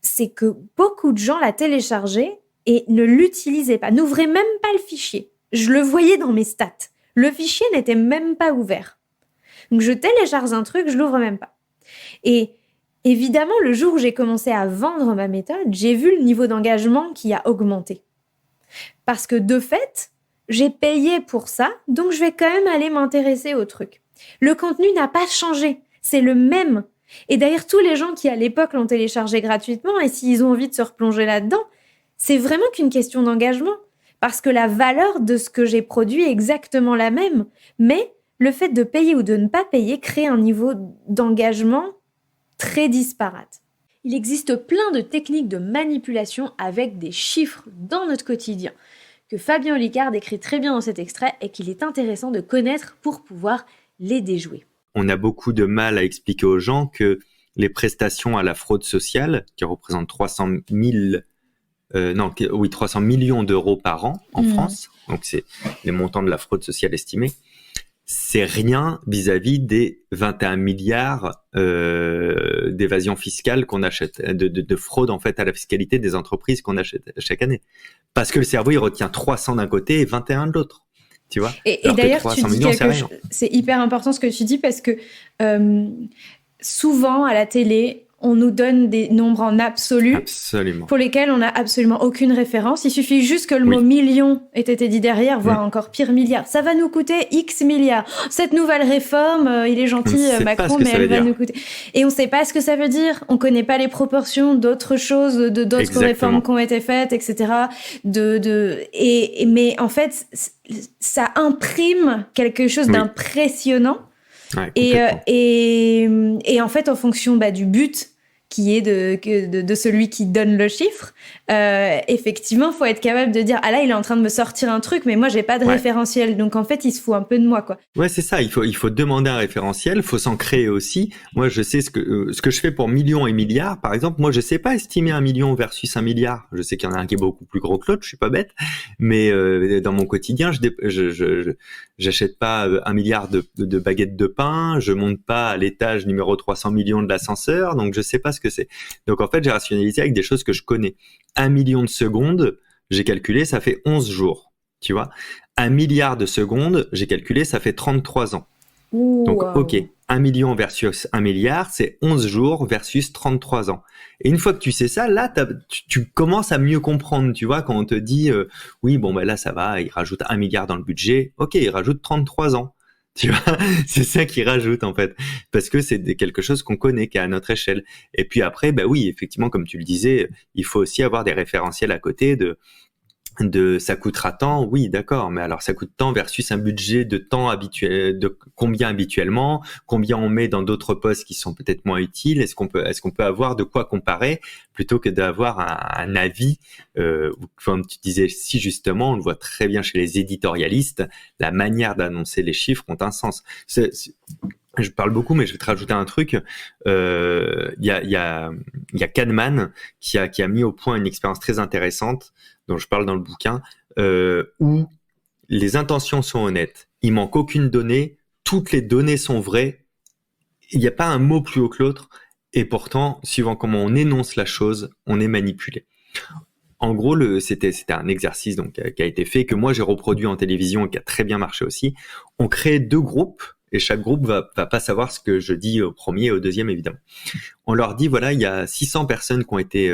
c'est que beaucoup de gens la téléchargeaient et ne l'utilisaient pas, n'ouvraient même pas le fichier. Je le voyais dans mes stats. Le fichier n'était même pas ouvert. Donc je télécharge un truc, je l'ouvre même pas. Et évidemment, le jour où j'ai commencé à vendre ma méthode, j'ai vu le niveau d'engagement qui a augmenté. parce que de fait, j'ai payé pour ça, donc je vais quand même aller m'intéresser au truc. Le contenu n'a pas changé, c'est le même. Et d'ailleurs, tous les gens qui, à l'époque, l'ont téléchargé gratuitement, et s'ils ont envie de se replonger là-dedans, c'est vraiment qu'une question d'engagement. Parce que la valeur de ce que j'ai produit est exactement la même. Mais le fait de payer ou de ne pas payer crée un niveau d'engagement très disparate. Il existe plein de techniques de manipulation avec des chiffres dans notre quotidien, que Fabien Olicard décrit très bien dans cet extrait et qu'il est intéressant de connaître pour pouvoir les déjouer. On a beaucoup de mal à expliquer aux gens que les prestations à la fraude sociale, qui représentent 300 millions d'euros par an en France, donc c'est les montants de la fraude sociale estimés, c'est rien vis-à-vis des 21 milliards d'évasion fiscale qu'on achète, de fraude en fait à la fiscalité des entreprises qu'on achète chaque année. Parce que le cerveau, il retient 300 d'un côté et 21 de l'autre. Tu vois. Et d'ailleurs, tu dis quelque chose, c'est hyper important ce que tu dis parce que souvent à la télé, on nous donne des nombres en absolu pour lesquels on n'a absolument aucune référence. Il suffit juste que le mot million ait été dit derrière, voire encore pire, milliard. Ça va nous coûter X milliards. Cette nouvelle réforme, il est gentil, Macron, mais elle va nous coûter. Et on ne sait pas ce que ça veut dire. On ne connaît pas les proportions d'autres choses, d'autres réformes qui ont été faites, etc. Mais en fait, ça imprime quelque chose d'impressionnant. Ouais, et en fait, en fonction du but qui est de celui qui donne le chiffre, effectivement, faut être capable de dire, ah là, il est en train de me sortir un truc, mais moi, j'ai pas de référentiel. Donc, en fait, il se fout un peu de moi, quoi. Ouais, c'est ça. Il faut demander un référentiel. Faut s'en créer aussi. Moi, je sais ce que je fais pour millions et milliards. Par exemple, moi, je sais pas estimer 1 million versus 1 milliard. Je sais qu'il y en a un qui est beaucoup plus gros que l'autre. Je suis pas bête. Mais, dans mon quotidien, j'achète pas 1 milliard de baguettes de pain. Je monte pas à l'étage numéro 300 millions de l'ascenseur. Donc, je sais pas ce que c'est. Donc, en fait, j'ai rationalisé avec des choses que je connais. 1 million de secondes, j'ai calculé, ça fait 11 jours, tu vois. 1 milliard de secondes, j'ai calculé, ça fait 33 ans. Donc, ok, 1 million versus 1 milliard, c'est 11 jours versus 33 ans. Et une fois que tu sais ça, là, tu commences à mieux comprendre, tu vois, quand on te dit, oui, bon, là, ça va, il rajoute 1 milliard dans le budget. Ok, il rajoute 33 ans. Tu vois, c'est ça qui rajoute en fait, parce que c'est quelque chose qu'on connaît, qui est à notre échelle. Et puis après, oui, effectivement, comme tu le disais, il faut aussi avoir des référentiels à côté de ça coûtera tant, oui, d'accord, mais alors ça coûte tant versus un budget de temps habituel, de combien habituellement, combien on met dans d'autres postes qui sont peut-être moins utiles, est-ce qu'on peut avoir de quoi comparer plutôt que d'avoir un avis, comme tu disais si justement, on le voit très bien chez les éditorialistes, la manière d'annoncer les chiffres ont un sens. Je parle beaucoup, mais je vais te rajouter un truc. Il y a Kahneman qui a mis au point une expérience très intéressante dont je parle dans le bouquin, où les intentions sont honnêtes. Il manque aucune donnée, toutes les données sont vraies. Il n'y a pas un mot plus haut que l'autre, et pourtant, suivant comment on énonce la chose, on est manipulé. En gros, c'était un exercice donc qui a été fait, que moi j'ai reproduit en télévision et qui a très bien marché aussi. On crée 2 groupes. Et chaque groupe va pas savoir ce que je dis au premier et au deuxième, évidemment. On leur dit, voilà, il y a 600 personnes qui ont été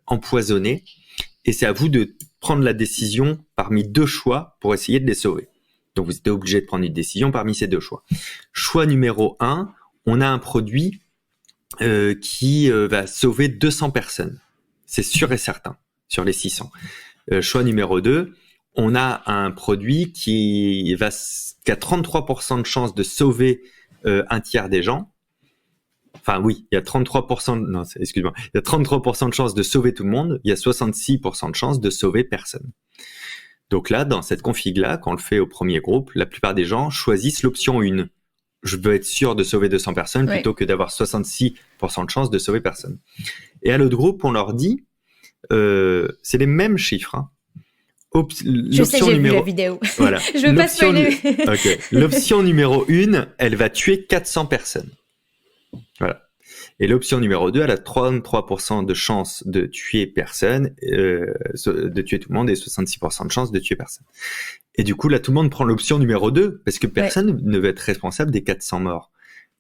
empoisonnées, et c'est à vous de prendre la décision parmi 2 choix pour essayer de les sauver. Donc, vous êtes obligé de prendre une décision parmi ces 2 choix. Choix numéro 1, on a un produit qui va sauver 200 personnes. C'est sûr et certain, sur les 600. Choix numéro 2, on a un produit qui a 33% de chances de sauver un tiers des gens. Enfin oui, il y a 33%, non, excuse-moi, il y a 33% de chances de sauver tout le monde, il y a 66% de chances de sauver personne. Donc là, dans cette config-là, quand on le fait au premier groupe, la plupart des gens choisissent l'option 1. Je veux être sûr de sauver 200 personnes plutôt que d'avoir 66% de chances de sauver personne. Et à l'autre groupe, on leur dit, c'est les mêmes chiffres, hein. Je sais, j'ai vu la vidéo. Voilà. Je veux pas spoiler. Okay. L'option numéro 1, elle va tuer 400 personnes. Voilà. Et l'option numéro 2, elle a 33% de chance de tuer personne, de tuer tout le monde, et 66% de chance de tuer personne. Et du coup, là, tout le monde prend l'option numéro 2, parce que personne ne veut être responsable des 400 morts.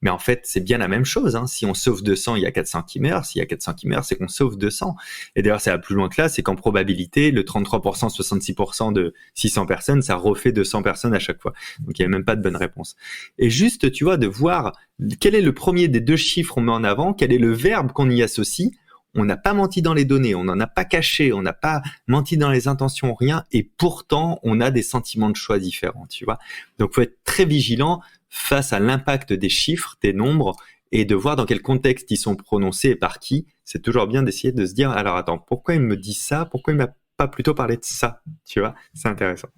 Mais en fait, c'est bien la même chose. Hein. Si on sauve 200, il y a 400 qui meurent. S'il y a 400 qui meurent, c'est qu'on sauve 200. Et d'ailleurs, ça va plus loin que là, c'est qu'en probabilité, le 33%, 66% de 600 personnes, ça refait 200 personnes à chaque fois. Donc, il n'y a même pas de bonne réponse. Et juste, tu vois, de voir quel est le premier des deux chiffres qu'on met en avant, quel est le verbe qu'on y associe. On n'a pas menti dans les données, on n'en a pas caché, on n'a pas menti dans les intentions, rien. Et pourtant, on a des sentiments de choix différents, tu vois. Donc, faut être très vigilant face à l'impact des chiffres, des nombres, et de voir dans quel contexte ils sont prononcés et par qui. C'est toujours bien d'essayer de se dire, alors attends, pourquoi il me dit ça? Pourquoi il m'a pas plutôt parlé de ça? Tu vois, c'est intéressant.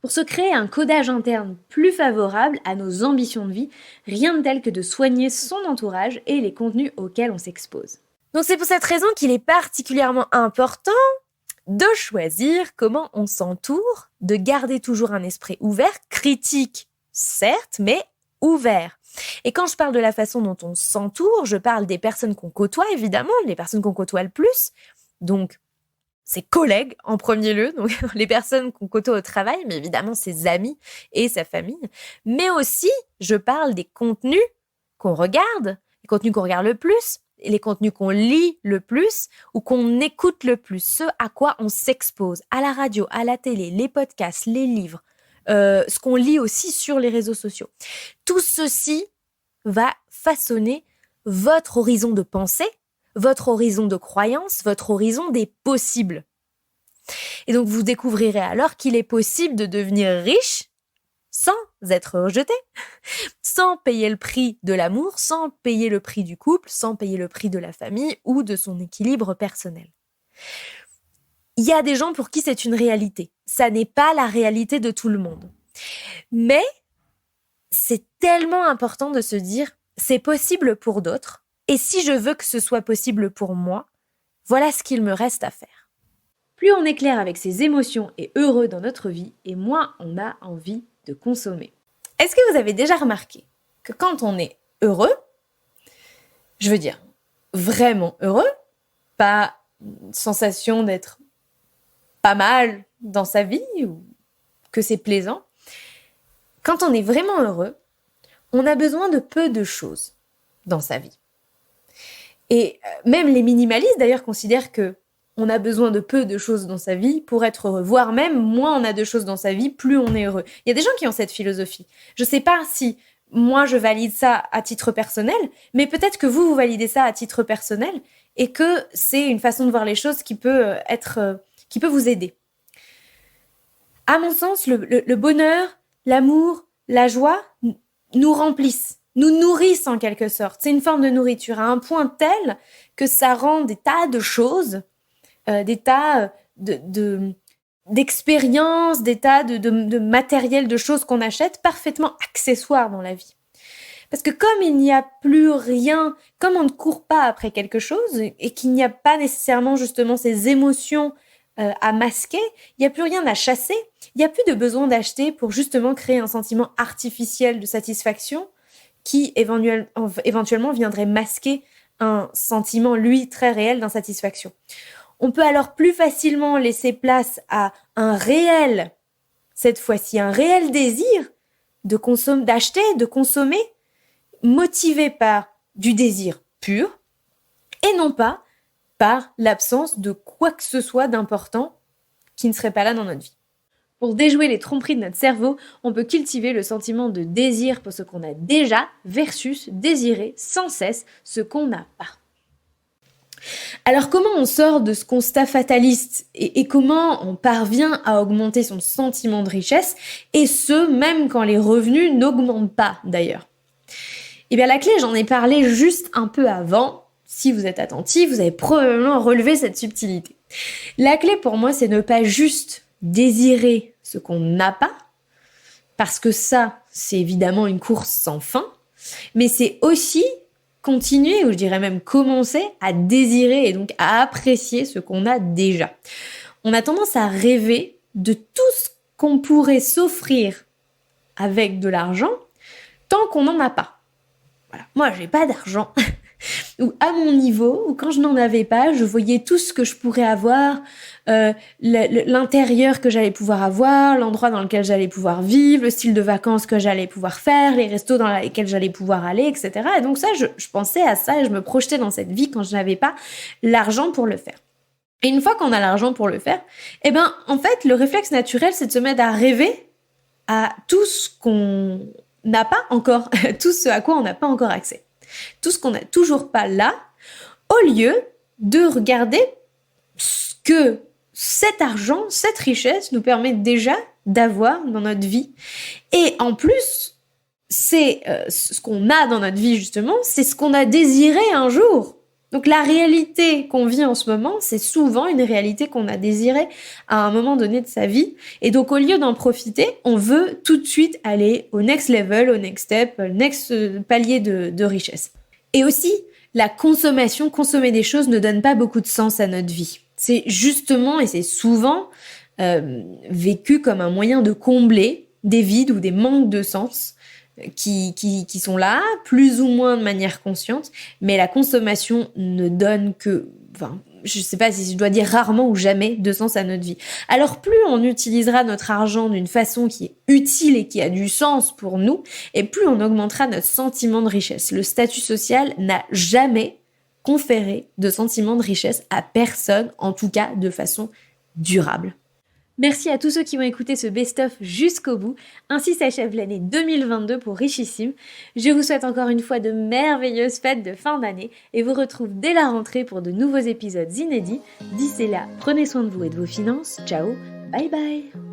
Pour se créer un codage interne plus favorable à nos ambitions de vie, rien de tel que de soigner son entourage et les contenus auxquels on s'expose. Donc c'est pour cette raison qu'il est particulièrement important de choisir comment on s'entoure, de garder toujours un esprit ouvert, critique, certes, mais ouvert. Et quand je parle de la façon dont on s'entoure, je parle des personnes qu'on côtoie, évidemment, les personnes qu'on côtoie le plus, donc ses collègues en premier lieu, donc les personnes qu'on côtoie au travail, mais évidemment ses amis et sa famille, mais aussi, je parle des contenus qu'on regarde, les contenus qu'on regarde le plus, les contenus qu'on lit le plus ou qu'on écoute le plus, ce à quoi on s'expose, à la radio, à la télé, les podcasts, les livres, ce qu'on lit aussi sur les réseaux sociaux. Tout ceci va façonner votre horizon de pensée, votre horizon de croyance, votre horizon des possibles. Et donc vous découvrirez alors qu'il est possible de devenir riche sans être rejeté, sans payer le prix de l'amour, sans payer le prix du couple, sans payer le prix de la famille ou de son équilibre personnel. Il y a des gens pour qui c'est une réalité. Ça n'est pas la réalité de tout le monde. Mais c'est tellement important de se dire, c'est possible pour d'autres, et si je veux que ce soit possible pour moi, voilà ce qu'il me reste à faire. Plus on est clair avec ses émotions et heureux dans notre vie, et moins on a envie de consommer. Est-ce que vous avez déjà remarqué que quand on est heureux, je veux dire vraiment heureux, pas une sensation d'être pas mal dans sa vie ou que c'est plaisant, quand on est vraiment heureux, on a besoin de peu de choses dans sa vie. Et même les minimalistes d'ailleurs considèrent que on a besoin de peu de choses dans sa vie pour être heureux, voire même moins on a de choses dans sa vie, plus on est heureux. Il y a des gens qui ont cette philosophie. Je sais pas si moi je valide ça à titre personnel, mais peut-être que vous validez ça à titre personnel et que c'est une façon de voir les choses qui peut vous aider. À mon sens, le bonheur, l'amour, la joie nous remplissent, nous nourrissent en quelque sorte. C'est une forme de nourriture à un point tel que ça rend des tas de choses, des tas d'expériences, des tas de matériel, de choses qu'on achète parfaitement accessoires dans la vie. Parce que comme il n'y a plus rien, comme on ne court pas après quelque chose et qu'il n'y a pas nécessairement justement ces émotions à masquer, il n'y a plus rien à chasser, il n'y a plus de besoin d'acheter pour justement créer un sentiment artificiel de satisfaction qui éventuellement viendrait masquer un sentiment, lui, très réel d'insatisfaction. On peut alors plus facilement laisser place à un réel, cette fois-ci, un réel désir d'acheter, de consommer, motivé par du désir pur et non pas par l'absence de quoi que ce soit d'important qui ne serait pas là dans notre vie. Pour déjouer les tromperies de notre cerveau, on peut cultiver le sentiment de désir pour ce qu'on a déjà versus désirer sans cesse ce qu'on n'a pas. Alors comment on sort de ce constat fataliste et comment on parvient à augmenter son sentiment de richesse, et ce, même quand les revenus n'augmentent pas d'ailleurs? Eh bien la clé, j'en ai parlé juste un peu avant. Si vous êtes attentif, vous avez probablement relevé cette subtilité. La clé pour moi, c'est ne pas juste désirer ce qu'on n'a pas, parce que ça, c'est évidemment une course sans fin, mais c'est aussi continuer, ou je dirais même commencer à désirer et donc à apprécier ce qu'on a déjà. On a tendance à rêver de tout ce qu'on pourrait s'offrir avec de l'argent tant qu'on n'en a pas. Voilà. Moi, j'ai pas d'argent. Ou à mon niveau, ou quand je n'en avais pas, je voyais tout ce que je pourrais avoir l'intérieur que j'allais pouvoir avoir, l'endroit dans lequel j'allais pouvoir vivre, le style de vacances que j'allais pouvoir faire, les restos dans lesquels j'allais pouvoir aller, etc. Et donc ça, je pensais à ça et je me projetais dans cette vie quand je n'avais pas l'argent pour le faire. Et une fois qu'on a l'argent pour le faire, en fait, le réflexe naturel, c'est de se mettre à rêver à tout ce qu'on n'a pas encore, tout ce à quoi on n'a pas encore accès. Tout ce qu'on n'a toujours pas là, au lieu de regarder ce que cet argent, cette richesse nous permet déjà d'avoir dans notre vie. Et en plus, c'est ce qu'on a dans notre vie justement, c'est ce qu'on a désiré un jour. Donc la réalité qu'on vit en ce moment, c'est souvent une réalité qu'on a désirée à un moment donné de sa vie. Et donc au lieu d'en profiter, on veut tout de suite aller au next level, au next step, au next palier de richesse. Et aussi, la consommation, consommer des choses ne donne pas beaucoup de sens à notre vie. C'est justement, et c'est souvent vécu comme un moyen de combler des vides ou des manques de sens qui sont là, plus ou moins de manière consciente, mais la consommation ne donne que, je sais pas si je dois dire rarement ou jamais de sens à notre vie. Alors plus on utilisera notre argent d'une façon qui est utile et qui a du sens pour nous, et plus on augmentera notre sentiment de richesse. Le statut social n'a jamais conféré de sentiment de richesse à personne, en tout cas de façon durable. Merci à tous ceux qui ont écouté ce best-of jusqu'au bout. Ainsi s'achève l'année 2022 pour Richissime. Je vous souhaite encore une fois de merveilleuses fêtes de fin d'année et vous retrouve dès la rentrée pour de nouveaux épisodes inédits. D'ici là, prenez soin de vous et de vos finances. Ciao, bye bye.